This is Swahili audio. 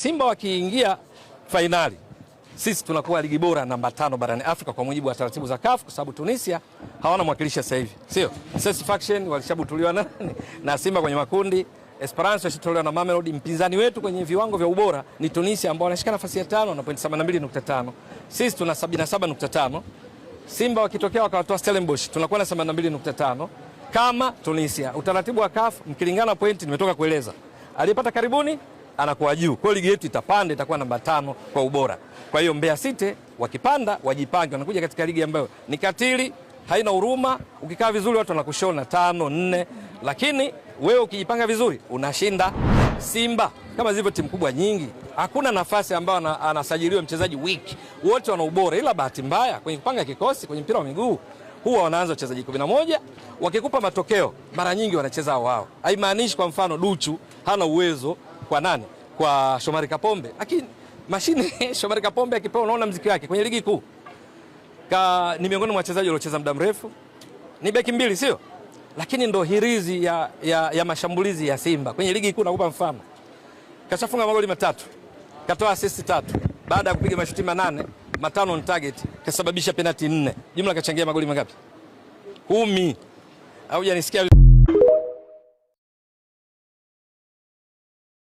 Simba wakiingia fainali, sisi tunakuwa ligi bora namba 5 barani Afrika kwa mujibu wa taratibu za CAF, kwa sababu Tunisia hawana mwakilishi sasa hivi. Sio? Satisfaction walishabutuliwa na Simba kwenye makundi. Esperance washitolewa na Mamelodi. Mpinzani wetu kwenye viwango vya ubora ni Tunisia ambao wanashika nafasi ya 5 na pointi 72.5. Sisi tuna 77.5. Simba wakitokea wakawatoa Stellenbosch tunakuwa na 72.5 kama Tunisia. Utaratibu wa CAF mkilingana pointi nimetoka kueleza. Aliyepata karibuni anakuwa juu. Kwa ligi yetu itapanda, itakuwa namba 5 kwa ubora. Kwa hiyo Mbeya City wakipanda wajipange, wanakuja katika ligi ambayo ni katili, haina huruma. Ukikaa vizuri watu wanakushona 5 4, lakini wewe ukijipanga vizuri unashinda. Simba kama zilivyo timu kubwa nyingi, hakuna nafasi ambayo anasajiliwa mchezaji wiki. Wote wana ubora, ila bahati mbaya kwenye kupanga kikosi kwenye mpira wa miguu huwa wanaanza wachezaji 11, wakikupa matokeo mara nyingi wanacheza wao. Haimaanishi kwa mfano Duchu hana uwezo kwa nani? Kwa Shomari Kapombe. Lakini mashine Shomari Kapombe akipewa unaona mziki wake kwenye ligi kuu. Ni miongoni mwa wachezaji waliocheza muda mrefu. Ni beki mbili sio? Lakini ndo hirizi ya mashambulizi ya Simba. Kwenye ligi kuu nakupa mfano. Kashafunga magoli 3. Katoa assist 3. Baada ya kupiga mashuti 8, 5 on target, kasababisha penalty 4. Jumla kachangia magoli mangapi? 10. Haujanisikia?